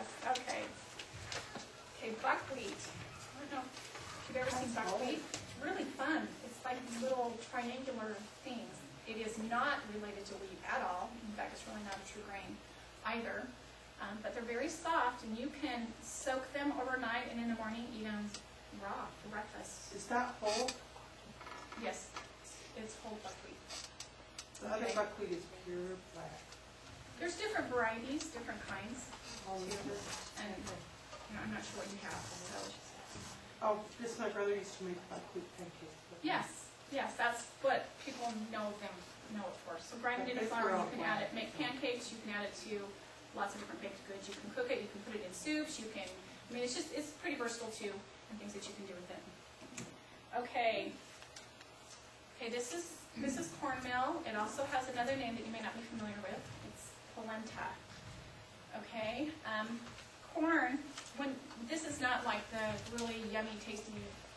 Yes, okay. Okay, buckwheat. I don't know if you've ever seen buckwheat. It's really fun. It's like these little triangular things. It is not related to wheat at all. In fact, it's really not a true grain either. But they're very soft, and you can soak them overnight, and in the morning eat them raw for breakfast. Is that whole? Yes, it's whole buckwheat. The other buckwheat is pure black. There's different varieties, different kinds. All of it. And I'm not sure what you have. So. Oh, this my brother used to make buckwheat pancakes. Yes, that's what people know it for. So grind it into flour, you can add it, make pancakes, you can add it to lots of different baked goods. You can cook it, you can put it in soups, you can, I mean, it's pretty versatile too, and things that you can do with it. Okay, this is cornmeal. It also has another name that you may not be familiar with. It's polenta. Okay, corn, this is not like the really yummy, tasty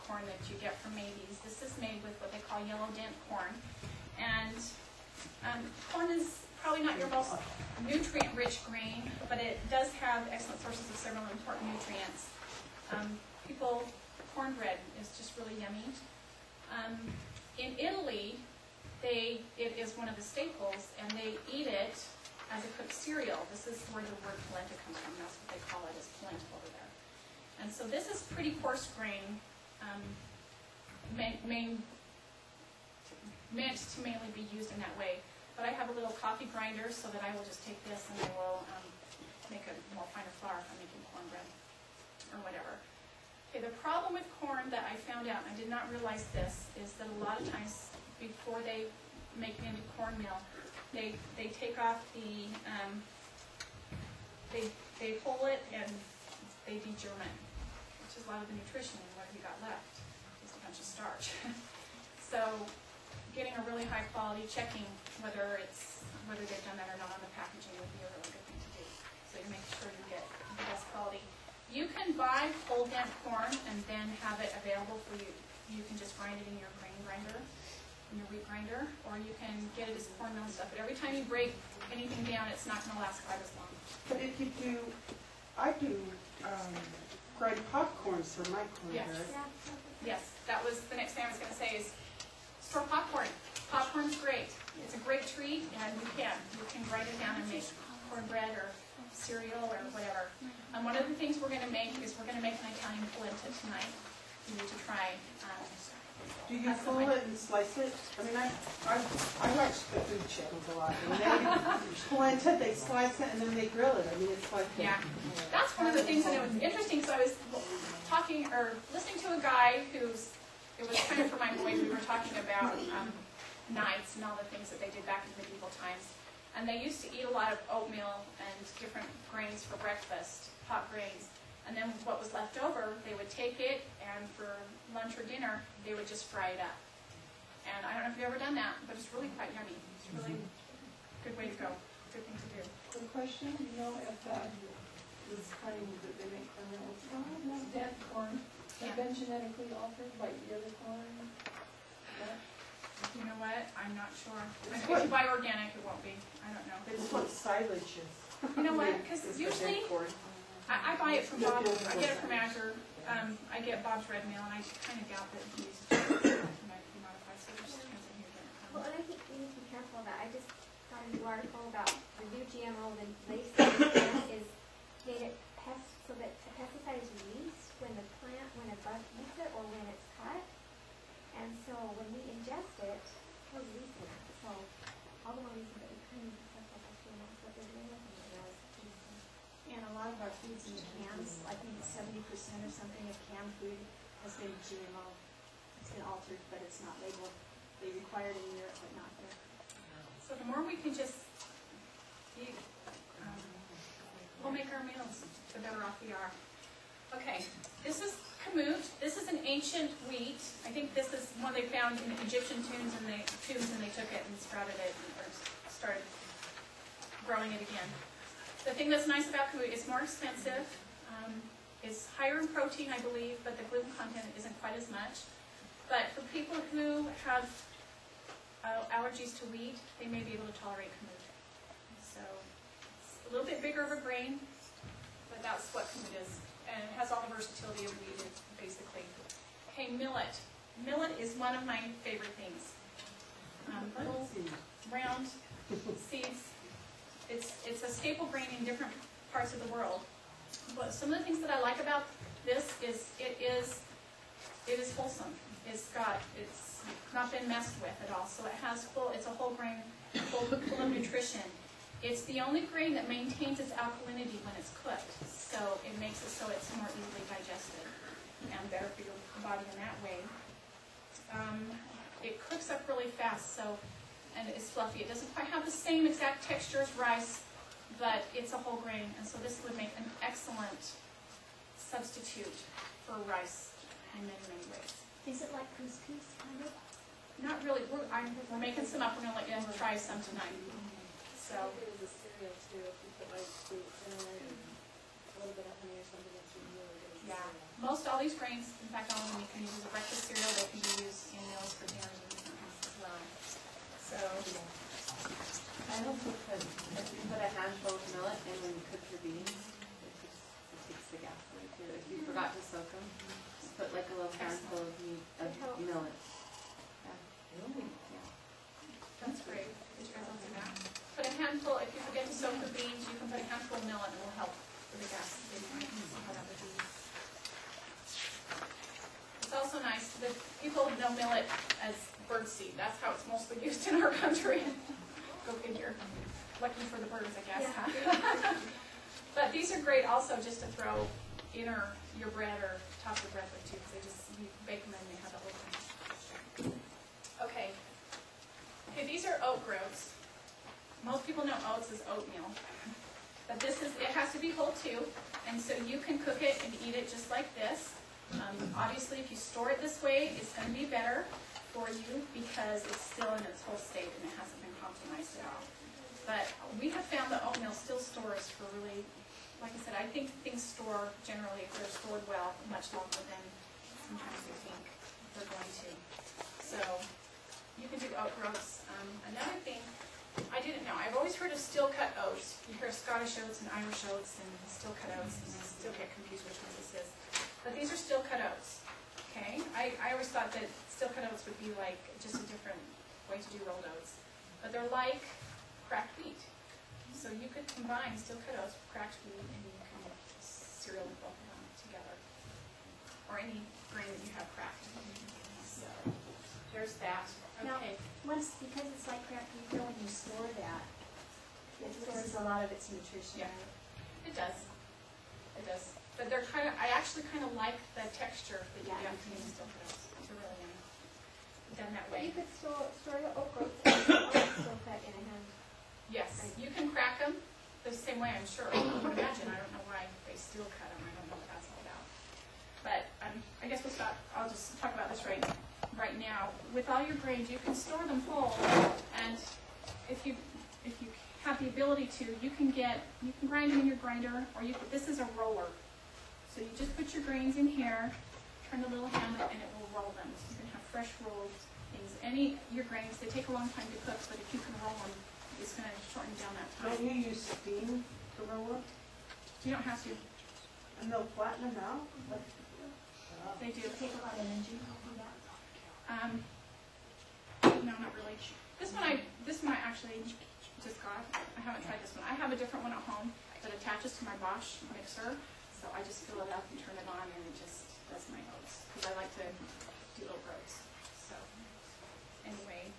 corn that you get from Macy's. This is made with what they call yellow dent corn. And corn is probably not your most nutrient-rich grain, but it does have excellent sources of several important nutrients. Cornbread is just really yummy. In Italy, it is one of the staples, and they eat it as a cooked cereal. This is where the word polenta comes from. That's what they call it, is polenta over there. And so this is pretty coarse grain, meant to mainly be used in that way. But I have a little coffee grinder, so that I will just take this and I will make a more finer flour if I'm making cornbread or whatever. Okay, the problem with corn that I found out, and I did not realize this, is that a lot of times before they make it into cornmeal, they take off the, they pull it and they degerm it, which is a lot of the nutrition, and what have you got left? Just a bunch of starch. So getting a really high quality, checking whether they've done that or not on the packaging would be a really good thing to do. So you make sure you get the best quality. You can buy whole dent corn and then have it available for you. You can just grind it in your grain grinder, in your wheat grinder, or you can get it as cornmeal and stuff. But every time you break anything down, it's not going to last quite as long. But if you do, I do grind popcorns for my cornbread. Yes, that was the next thing I was going to say is store popcorn. Popcorn's great. It's a great treat, and you can grind it down and make cornbread or cereal or whatever. And one of the things we're going to make is we're going to make an Italian polenta tonight. You need to try. Do you pull it and slice it? I mean, I watch the food channels a lot. And they polenta, they slice it and then they grill it. I mean, it's like that's one of the things that it was interesting. So I was listening to a guy it was kind of for my boys. We were talking about knights and all the things that they did back in medieval times. And they used to eat a lot of oatmeal and different grains for breakfast, hot grains. And then what was left over, they would take it, and for lunch or dinner, they would just fry it up. And I don't know if you've ever done that, but it's really quite yummy. It's really a good way to go, good thing to do. Quick question, you know if this kind that they make cornmeal with dead corn, have been genetically altered like the other corn? You know what? I'm not sure. If you buy organic, it won't be. I don't know. It's what silage is. You know what? Because usually, I buy it from Bob. I get it from Azure. I get Bob's red meal, and I kind of doubt that he uses it to modify. So it just depends on who you're getting it from. Well, and I think we need to be careful of that. I just got a new article about the new GMO that they say is made it so that a pesticide is released when a bug eats it or when it's cut. And so when we ingest it, we're releasing it. So all the more reason that we kind of be careful about GMOs, what they're doing with them. And a lot of our foods in cans, I think 70% or something of canned food has been GMO. It's been altered, but it's not labeled. They require it in Europe, but not here. So the more we can just eat, we'll make our meals, the better off we are. Okay, this is kamut. This is an ancient wheat. I think this is one they found in Egyptian tombs, and they took it and sprouted it or started growing it again. The thing that's nice about kamut is more expensive. It's higher in protein, I believe, but the gluten content isn't quite as much. But for people who have allergies to wheat, they may be able to tolerate kamut. So it's a little bit bigger of a grain, but but that's what food is. And it has all the versatility of wheat, basically. Okay, millet. Millet is one of my favorite things. Little round seeds. It's a staple grain in different parts of the world. But some of the things that I like about this is it is wholesome. It's not been messed with at all. So it's a whole grain, full of nutrition. It's the only grain that maintains its alkalinity when it's cooked. So it makes it so it's more easily digested and better for your body in that way. It cooks up really fast, and it's fluffy. It doesn't quite have the same exact texture as rice, but it's a whole grain, and so this would make an excellent substitute for rice in many, many ways. Is it like couscous, kind of? Not really. We're making some up. We're going to let you try some tonight. So. It was a cereal too, if you put like fruit in it and a little bit of honey or something, it's really good. Yeah. Most all these grains, in fact, all of them you can use as a breakfast cereal. They can be used in meals for dinners and different things as well. So. I also put, if you put a handful of millet in when you cook your beans, it takes the gas away too. If you forgot to soak them, just put like a little handful of millet. Yeah. That's great. Did you guys all do that? Put a handful, if you forget to soak the beans, you can put a handful of millet and it will help with the gas. It's also nice that people know millet as birdseed. That's how it's mostly used in our country. Go figure. Lucky for the birds, I guess. Yeah. Huh? But these are great also just to throw in your bread or top your bread with too, because you bake them and they have that little thing. Okay. Okay, these are oat groats. Most people know oats as oatmeal, but it has to be whole too, and so you can cook it and eat it just like this. Obviously, if you store it this way, it's going to be better for you because it's still in its whole state and it hasn't been compromised at all. But we have found that oatmeal still stores for really, like I said, I think things store generally, if they're stored well, much longer than sometimes we think they're going to. So you can do oat groats. Another thing I didn't know, I've always heard of steel cut oats. You hear Scottish oats and Irish oats and steel cut oats, and I still get confused which one this is. But these are steel cut oats. Okay? I always thought that steel cut oats would be like just a different way to do rolled oats. But they're like cracked wheat. So you could combine steel cut oats with cracked wheat and you can cereal with both of them together. Or any grain that you have cracked. So there's that. Okay. Once, because it's like cracked wheat, when you store that, it stores a lot of its nutrition. Yeah. It does. It does. But I actually kind of like the texture that you get from these steel cut oats. It's really done that way. You could store your oat groats and still cut in a hand. Yes, you can crack them the same way, I'm sure. I would imagine. I don't know why they still cut them. I don't know what that's all about. But I guess we'll stop. I'll just talk about this right now. With all your grains, you can store them whole, and if you have the ability to, you can grind them in your grinder, or this is a roller. So you just put your grains in here, turn the little handle, and it will roll them. So you can have fresh rolled things. Your grains, they take a long time to cook, but if you can roll them, it's going to shorten down that time. Don't you use steam to roll it? You don't have to. And they'll flatten them out? They do. Take a lot of energy to do that. No, not really. This one I actually just got. I haven't tried this one. I have a different one at home that attaches to my Bosch mixer. So I just fill it up and turn it on, and it just does my oats. Because I like to do oat groats. So, anyway.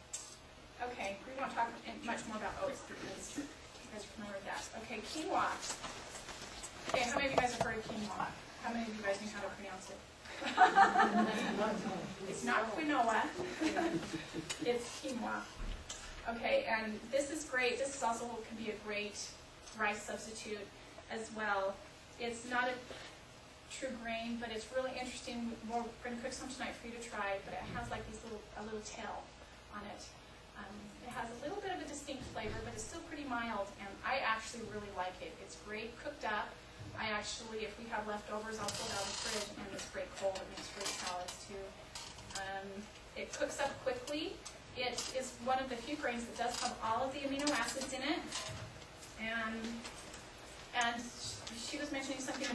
Okay, we won't talk much more about oats because you guys are familiar with that. Okay, quinoa. Okay, how many of you guys have heard of quinoa? How many of you guys know how to pronounce it? It's not quinoa. It's quinoa. Okay, and this is great. This is also can be a great rice substitute as well. It's not a true grain, but it's really interesting. We're going to cook some tonight for you to try, but it has like a little tail on it. It has a little bit of a distinct flavor, but it's still pretty mild, and I actually really like it. It's great cooked up. If we have leftovers, I'll pull it out of the fridge, and it's great cold. It makes great salads too. It cooks up quickly. It is one of the few grains that does have all of the amino acids in it, and she was mentioning something about